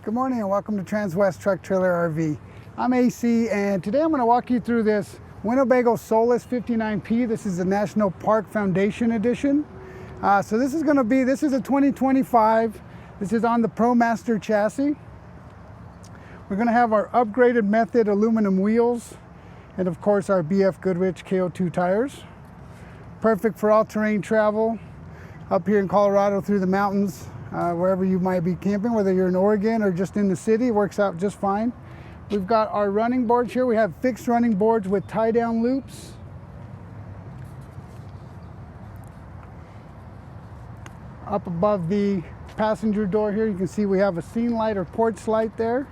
Good morning and welcome to Transwest Truck Trailer RV. I'm AC and today I'm going to walk you through this Winnebago Solis 59P. This is the National Park Foundation Edition. So this is a 2025. This is on the Promaster chassis. We're going to have our upgraded method aluminum wheels and of course our BF Goodrich KO2 tires. Perfect for all-terrain travel up here in Colorado through the mountains. Wherever you might be camping, whether you're in Oregon or just in the city, works out just fine. We've got our running boards here. We have fixed running boards with tie-down loops. Up above the passenger door here, you can see we have a scene light or porch light there.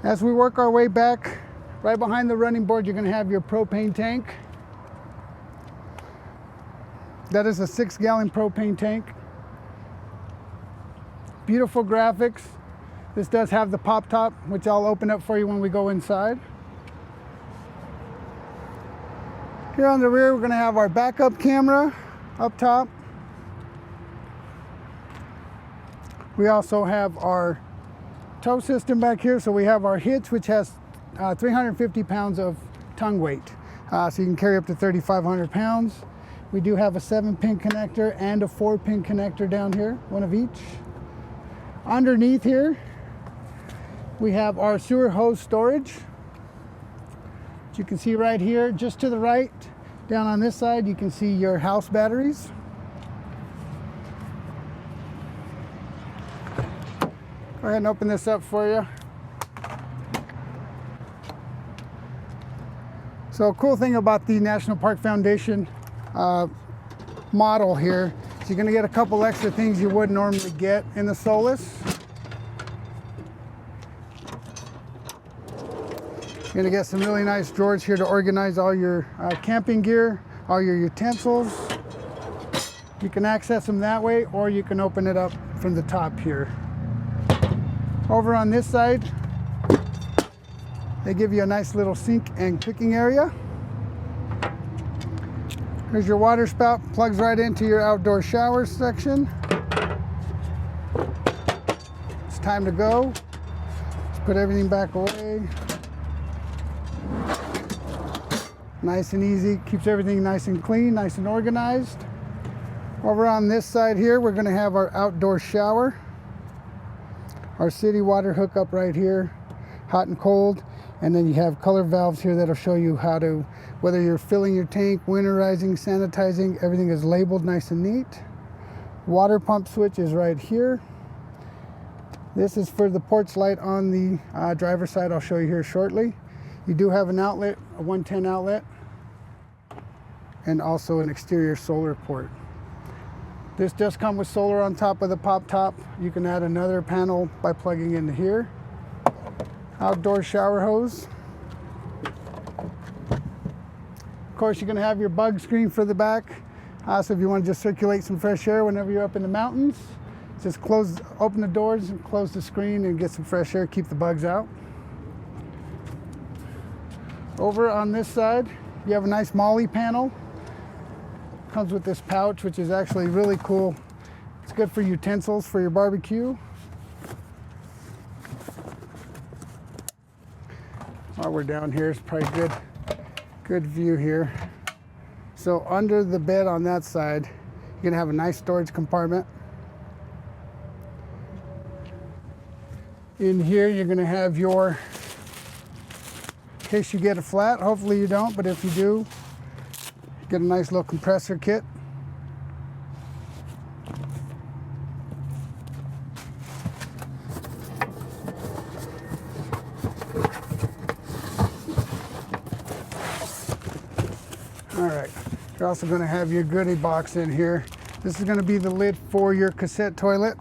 As we work our way back, right behind the running board, you're going to have your propane tank. That is a 6-gallon propane tank. Beautiful graphics. This does have the pop top, which I'll open up for you when we go inside. Here on the rear, we're going to have our backup camera up top. We also have our tow system back here. So we have our hitch, which has 350 pounds of tongue weight. So you can carry up to 3,500 pounds. We do have a 7-pin connector and a 4-pin connector down here, one of each. Underneath here, we have our sewer hose storage. As you can see right here, just to the right, down on this side, you can see your house batteries. Go ahead and open this up for you. So a cool thing about the National Park Foundation model here, so you're going to get a couple extra things you wouldn't normally get in the Solis. You're going to get some really nice drawers here to organize all your camping gear, all your utensils. You can access them that way, or you can open it up from the top here. Over on this side, they give you a nice little sink and cooking area. Here's your water spout, plugs right into your outdoor shower section. It's time to go. Let's put everything back away. Nice and easy, keeps everything nice and clean, nice and organized. Over on this side here, we're gonna have our outdoor shower. Our city water hookup right here, hot and cold. And then you have color valves here that'll show you how to, whether you're filling your tank, winterizing, sanitizing, everything is labeled nice and neat. Water pump switch is right here. This is for the porch light on the driver's side. I'll show you here shortly. You do have an outlet, a 110 outlet, and also an exterior solar port. This does come with solar on top of the pop top. You can add another panel by plugging into here. Outdoor shower hose. Of course, you're going to have your bug screen for the back. So if you want to just circulate some fresh air whenever you're up in the mountains, just open the doors and close the screen and get some fresh air, keep the bugs out. Over on this side, you have a nice MOLLE panel. Comes with this pouch, which is actually really cool. It's good for utensils for your barbecue. While we're down here, it's probably good view here. So under the bed on that side, you're gonna have a nice storage compartment. In here, you're gonna have your, in case you get a flat, hopefully you don't, but if you do, get a nice little compressor kit. All right, you're also going to have your goodie box in here. This is going to be the lid for your cassette toilet,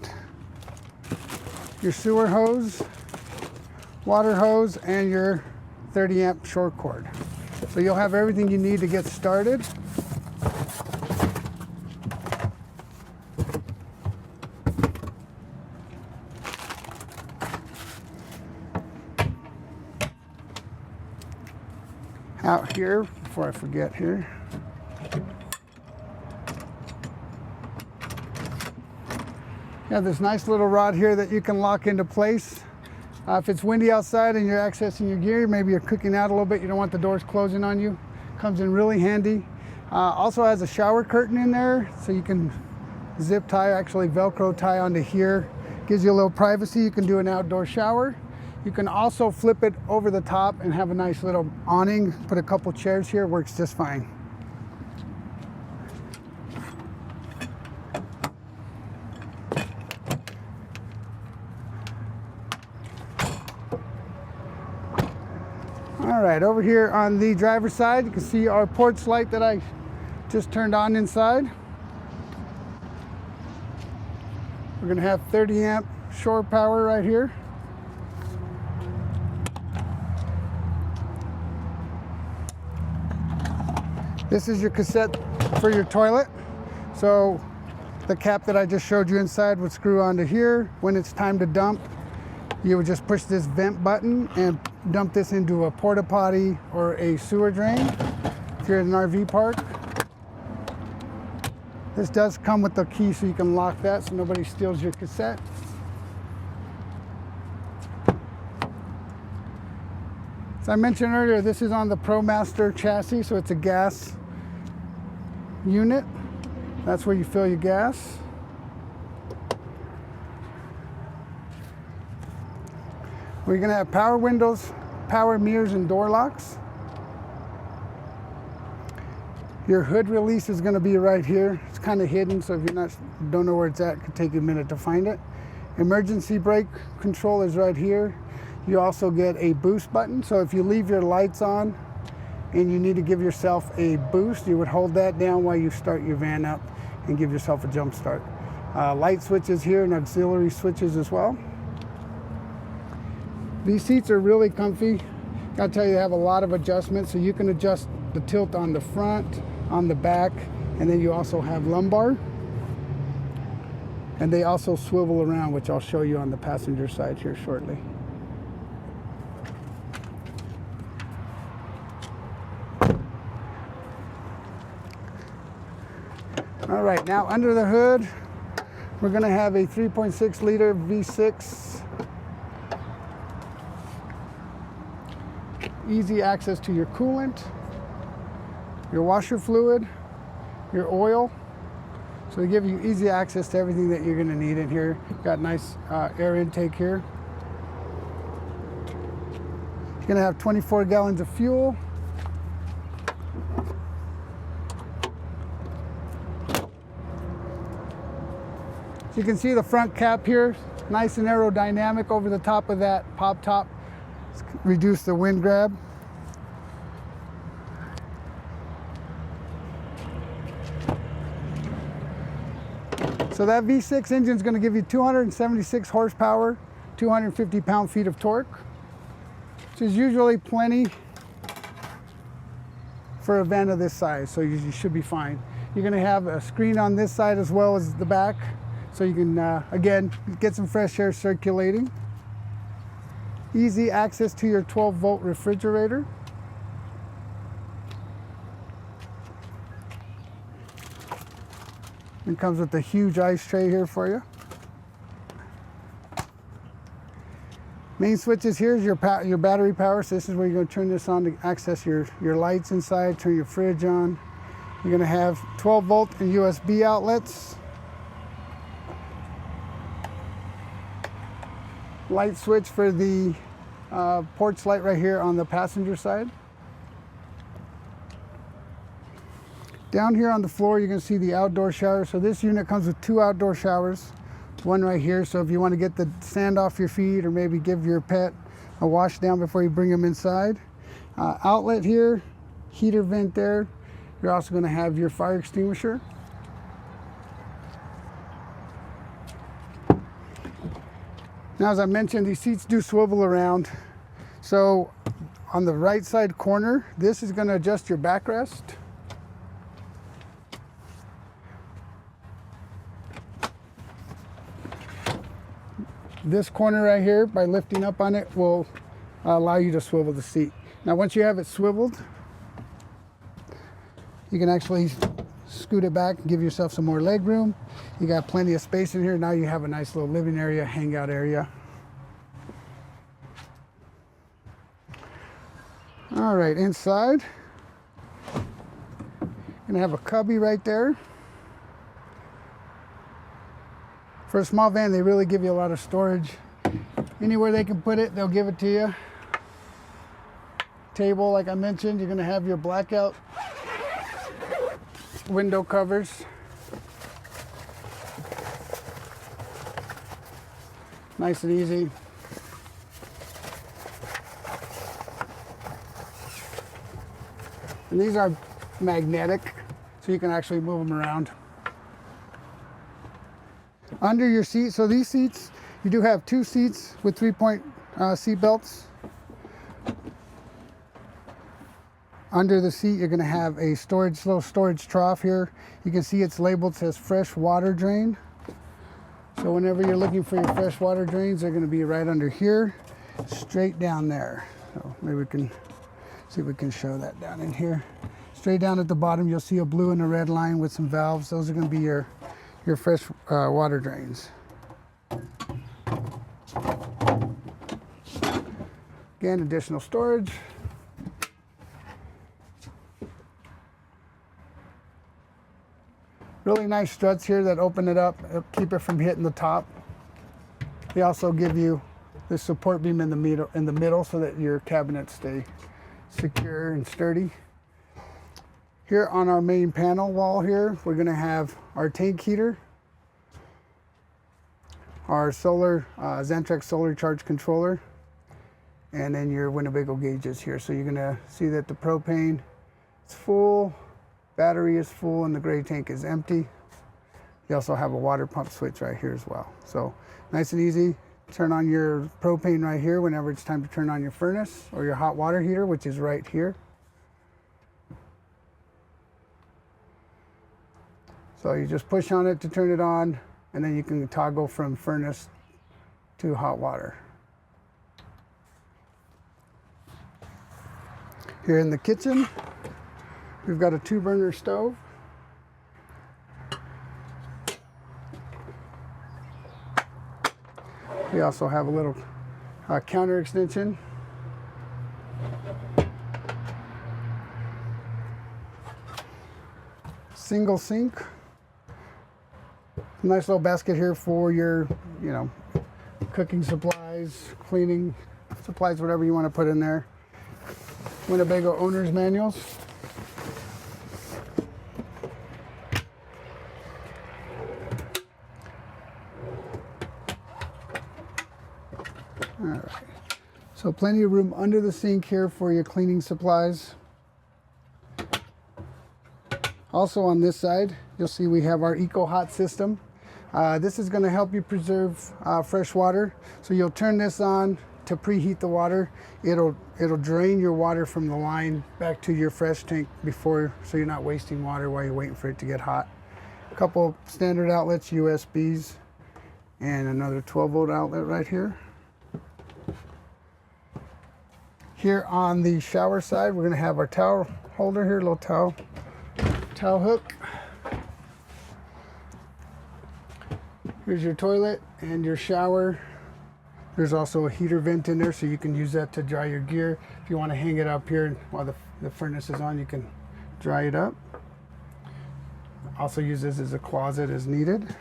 your sewer hose, water hose, and your 30-amp short cord. So you'll have everything you need to get started. Out here, before I forget here, You have this nice little rod here that you can lock into place. If it's windy outside and you're accessing your gear, maybe you're cooking out a little bit, you don't want the doors closing on you, comes in really handy. Also has a shower curtain in there, so you can zip tie, actually Velcro tie onto here. Gives you a little privacy. You can do an outdoor shower. You can also flip it over the top and have a nice little awning. Put a couple chairs here, works just fine. All right, over here on the driver's side, you can see our porch light that I just turned on inside. We're gonna have 30 amp shore power right here. This is your cassette for your toilet. So the cap that I just showed you inside would screw onto here. When it's time to dump, you would just push this vent button and dump this into a porta potty or a sewer drain if you're at an RV park. This does come with the key so you can lock that so nobody steals your cassette. As I mentioned earlier, this is on the Promaster chassis, so it's a gas unit. That's where you fill your gas. We're gonna have power windows, power mirrors, and door locks. Your hood release is gonna be right here. It's kind of hidden, so if you don't know where it's at, it could take you a minute to find it. Emergency brake control is right here. You also get a boost button, so if you leave your lights on and you need to give yourself a boost, you would hold that down while you start your van up and give yourself a jump start. Light switches here and auxiliary switches as well. These seats are really comfy. Gotta tell you, they have a lot of adjustments, so you can adjust the tilt on the front, on the back, and then you also have lumbar. And they also swivel around, which I'll show you on the passenger side here shortly. All right, now under the hood, we're gonna have a 3.6 liter V6. Easy access to your coolant, your washer fluid, your oil. So they give you easy access to everything that you're gonna need in here. Got nice air intake here. You're gonna have 24 gallons of fuel. So you can see the front cap here, nice and aerodynamic over the top of that pop top. Reduce the wind grab. So that V6 engine is going to give you 276 horsepower, 250 pound-feet of torque, which is usually plenty for a van of this size, so you should be fine. You're going to have a screen on this side as well as the back, so you can, again, get some fresh air circulating. Easy access to your 12-volt refrigerator. It comes with a huge ice tray here for you. Main switches here is your battery power. So this is where you're going to turn this on to access your lights inside, turn your fridge on. You're going to have 12-volt and USB outlets. Light switch for the porch light right here on the passenger side. Down here on the floor, you're going to see the outdoor shower. So this unit comes with 2 outdoor showers, one right here. So if you want to get the sand off your feet or maybe give your pet a wash down before you bring them inside. Outlet here, heater vent there. You're also going to have your fire extinguisher. Now, as I mentioned, these seats do swivel around. So on the right side corner, this is going to adjust your backrest. This corner right here, by lifting up on it, will allow you to swivel the seat. Now, once you have it swiveled, you can actually scoot it back and give yourself some more leg room. You got plenty of space in here. Now you have a nice little living area, hangout area. All right, inside, gonna have a cubby right there. For a small van, they really give you a lot of storage. Anywhere they can put it, they'll give it to you. Table, like I mentioned, you're gonna have your blackout window covers. Nice and easy. And these are magnetic, so you can actually move them around. Under your seat, so these seats, you do have 2 seats with 3-point seat belts. Under the seat, you're gonna have a little storage trough here. You can see it's labeled, says fresh water drain. So whenever you're looking for your fresh water drains, they're gonna be right under here, straight down there. So maybe we can see if we can show that down in here. Straight down at the bottom, you'll see a blue and a red line with some valves. Those are gonna be your fresh water drains. Again, additional storage. Really nice struts here that open it up, keep it from hitting the top. They also give you the support beam in the middle so that your cabinets stay secure and sturdy. Here on our main panel wall here, we're gonna have our tank heater, our solar, Xantrex solar charge controller, and then your Winnebago gauges here. So you're gonna see that the propane is full, battery is full, and the gray tank is empty. You also have a water pump switch right here as well. So nice and easy. Turn on your propane right here whenever it's time to turn on your furnace or your hot water heater, which is right here. So you just push on it to turn it on, and then you can toggle from furnace to hot water. Here in the kitchen, we've got a 2-burner stove. We also have a little counter extension. Single sink. Nice little basket here for your, cooking supplies, cleaning supplies, whatever you want to put in there. Winnebago owner's manuals. All right. So plenty of room under the sink here for your cleaning supplies. Also on this side, you'll see we have our Eco Hot system. This is going to help you preserve fresh water. So you'll turn this on to preheat the water. It'll drain your water from the line back to your fresh tank so you're not wasting water while you're waiting for it to get hot. A couple standard outlets, USBs, and another 12-volt outlet right here. Here on the shower side, we're going to have our towel holder here, little towel hook. Here's your toilet and your shower. There's also a heater vent in there, so you can use that to dry your gear. If you want to hang it up here while the furnace is on, you can dry it up. Also use this as a closet as needed.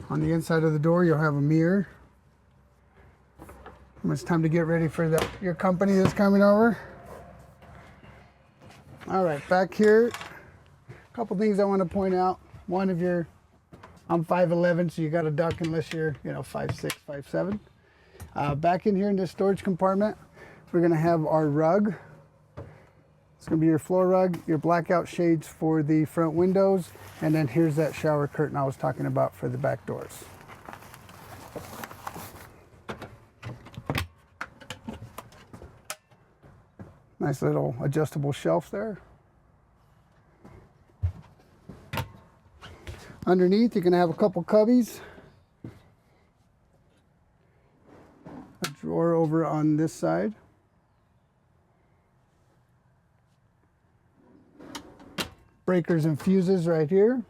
On the inside of the door, you'll have a mirror. When it's time to get ready for your company that's coming over. All right, back here, a couple things I want to point out. One, I'm 5'11", so you got to duck unless you're 5'6", 5'7". Back in here in this storage compartment, we're gonna have our rug. It's gonna be your floor rug, your blackout shades for the front windows, and then here's that shower curtain I was talking about for the back doors. Nice little adjustable shelf there. Underneath, you're going to have a couple cubbies. A drawer over on this breakers and fuses right here.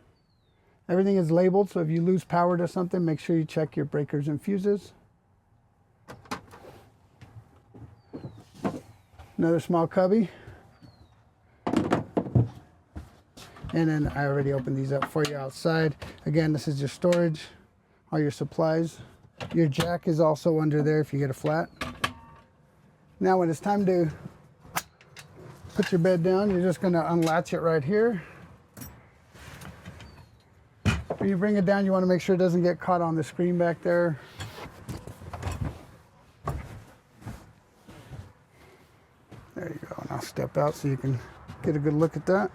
Everything is labeled, so if you lose power to something, make sure you check your breakers and fuses. Another small cubby. And then I already opened these up for you outside. Again, this is your storage, all your supplies. Your jack is also under there if you get a flat. Now when it's time to put your bed down, you're just going to unlatch it right here. When you bring it down, you want to make sure it doesn't get caught on the screen back there. There you go. And I'll step out so you can get a good look at that.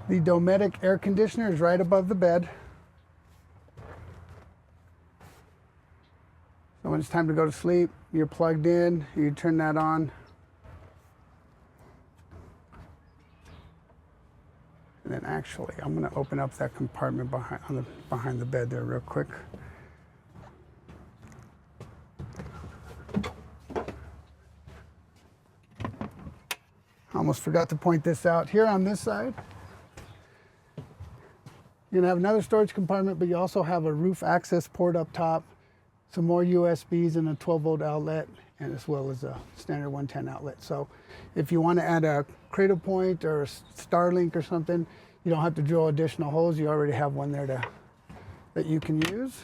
The Dometic air conditioner is right above the bed. So when it's time to go to sleep, you're plugged in, you turn that on. And then actually, I'm going to open up that compartment behind the bed there real quick. I almost forgot to point this out. Here on this side, you're gonna have another storage compartment, but you also have a roof access port up top, some more USBs and a 12-volt outlet, and as well as a standard 110 outlet. So if you want to add a cradle point or a Starlink or something, you don't have to drill additional holes. You already have one there that you can use.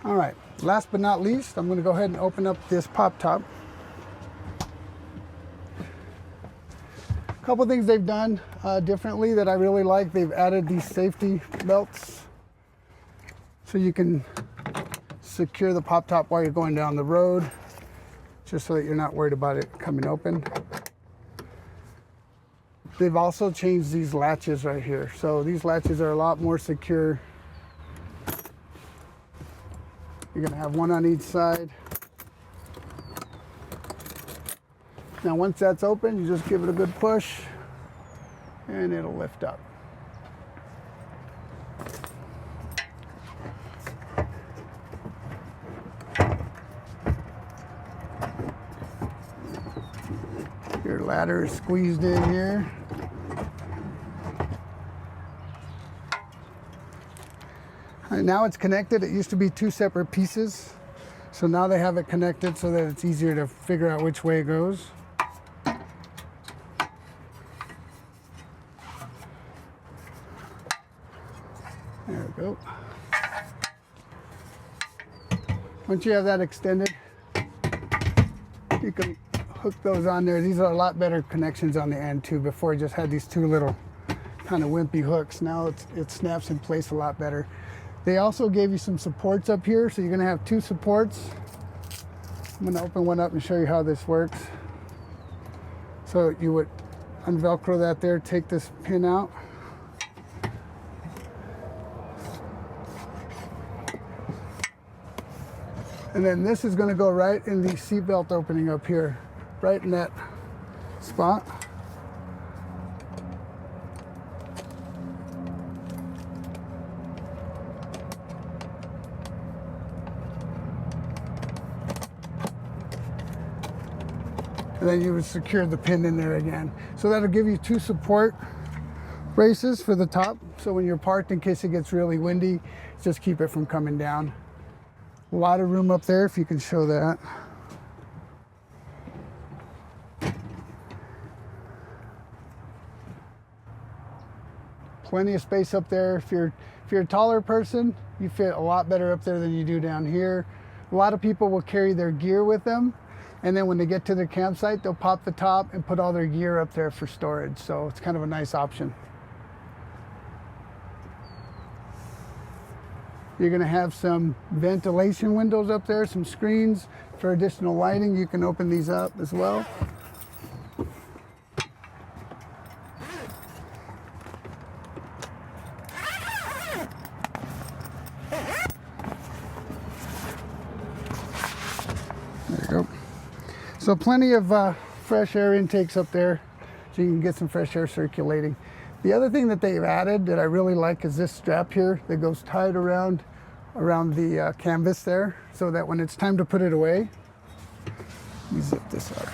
All right, last but not least, I'm going to go ahead and open up this pop top. A couple things they've done differently that I really like. They've added these safety belts so you can secure the pop top while you're going down the road, just so that you're not worried about it coming open. They've also changed these latches right here. So these latches are a lot more secure. You're gonna have one on each side. Now once that's open, you just give it a good push and it'll lift up. Your ladder is squeezed in here. And now it's connected. It used to be two separate pieces. So now they have it connected so that it's easier to figure out which way it goes. There we go. Once you have that extended, you can hook those on there. These are a lot better connections on the end too. Before, you just had these two little kind of wimpy hooks. Now it snaps in place a lot better. They also gave you some supports up here, so you're gonna have two supports. I'm gonna open one up and show you how this works. So you would unvelcro that there, take this pin out. And then this is gonna go right in the seatbelt opening up here, right in that spot. And then you would secure the pin in there again. So that'll give you two support braces for the top. So when you're parked, in case it gets really windy, just keep it from coming down. A lot of room up there, if you can show that. Plenty of space up there. If you're a taller person, you fit a lot better up there than you do down here. A lot of people will carry their gear with them, and then when they get to their campsite, they'll pop the top and put all their gear up there for storage. So it's kind of a nice option. You're gonna have some ventilation windows up there, some screens for additional lighting. You can open these up as well. There you go. So plenty of fresh air intakes up there, so you can get some fresh air circulating. The other thing that they've added that I really like is this strap here that goes tied around the canvas there, so that when it's time to put it away, Let me zip this up.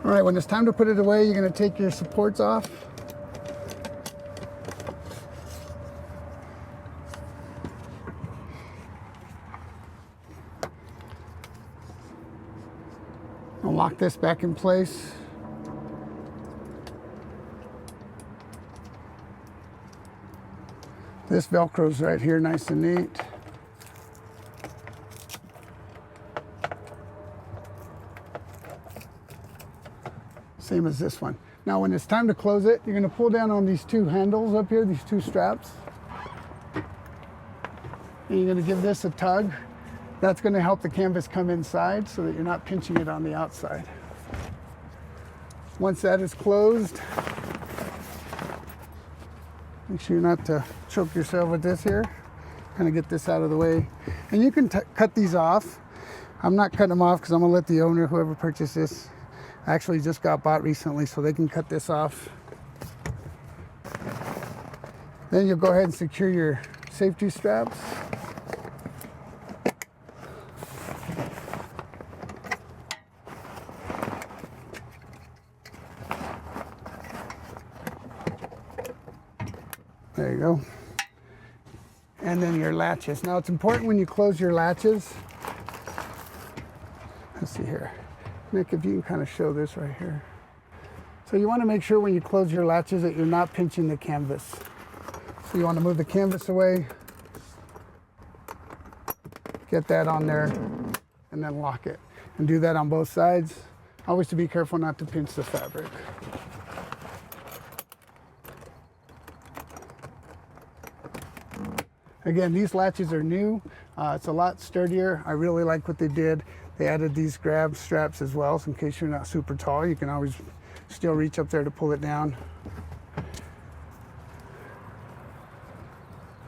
All right, when it's time to put it away, you're going to take your supports off. I'll lock this back in place. This Velcro's right here, nice and neat. Same as this one. Now when it's time to close it, you're going to pull down on these two handles up here, these two straps. And you're going to give this a tug. That's going to help the canvas come inside so that you're not pinching it on the outside. Once that is closed, make sure not to choke yourself with this here. Kind of get this out of the way. And you can cut these off. I'm not cutting them off because I'm going to let the owner, whoever purchased this, actually just got bought recently, so they can cut this off. Then you'll go ahead and secure your safety straps. There you go. And then your latches. Now it's important when you close your latches. Let's see here. Nick, if you can kind of show this right here. So you want to make sure when you close your latches that you're not pinching the canvas. So you want to move the canvas away, get that on there, and then lock it. And do that on both sides. Always to be careful not to pinch the fabric. Again, these latches are new. It's a lot sturdier. I really like what they did. They added these grab straps as well, so in case you're not super tall, you can always still reach up there to pull it down.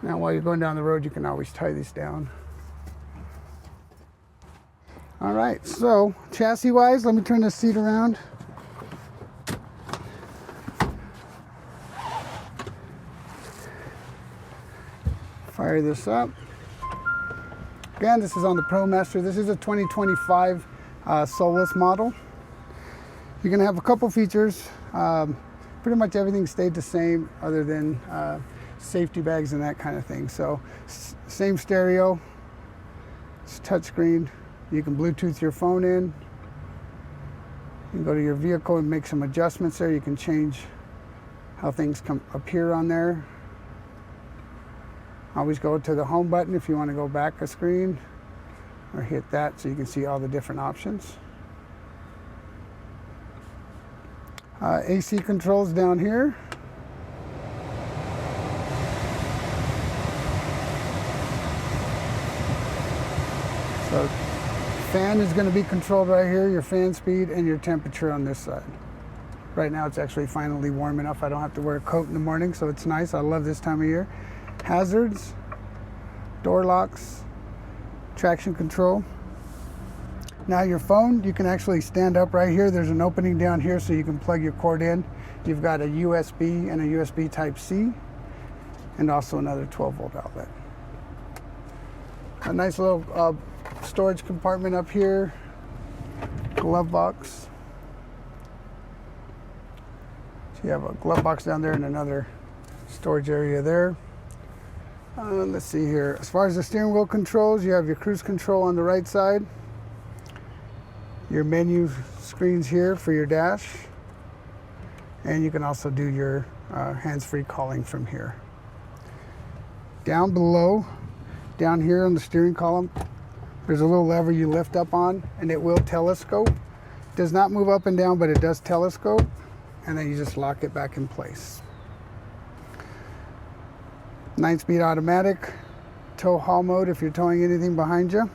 Now while you're going down the road, you can always tie these down. All right, so chassis-wise, let me turn this seat around. Fire this up. Again, this is on the Promaster. This is a 2025 Solis model. You're gonna have a couple features. Pretty much everything stayed the same other than safety bags and that kind of thing. So same stereo, it's touchscreen. You can Bluetooth your phone in. You can go to your vehicle and make some adjustments there. You can change how things appear on there. Always go to the home button if you want to go back a screen, or hit that so you can see all the different options. AC controls down here. So fan is going to be controlled right here, your fan speed and your temperature on this side. Right now it's actually finally warm enough. I don't have to wear a coat in the morning, so it's nice. I love this time of year. Hazards, door locks, traction control. Now your phone, you can actually stand up right here. There's an opening down here so you can plug your cord in. You've got a USB and a USB Type-C, and also another 12-volt outlet. A nice little storage compartment up here, glove box. So you have a glove box down there and another storage area there. Let's see here. As far as the steering wheel controls, you have your cruise control on the right side. Your menu screens here for your dash. And you can also do your hands-free calling from here. Down below, down here on the steering column, there's a little lever you lift up on and it will telescope. It does not move up and down, but it does telescope. And then you just lock it back in place. 9-speed automatic, tow haul mode if you're towing anything behind you.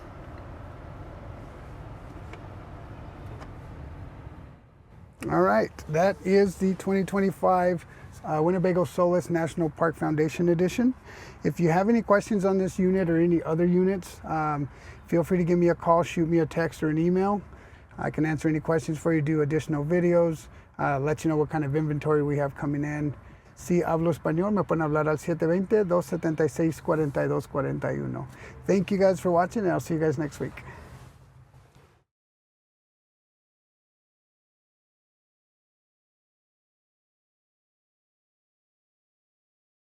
All right, that is the 2025 Winnebago Solis National Park Foundation Edition. If you have any questions on this unit or any other units, feel free to give me a call, shoot me a text or an email. I can answer any questions for you, do additional videos, let you know what kind of inventory we have coming in. Si hablo español, me pueden hablar al 720-276-4241. Thank you guys for watching, and I'll see you guys next week.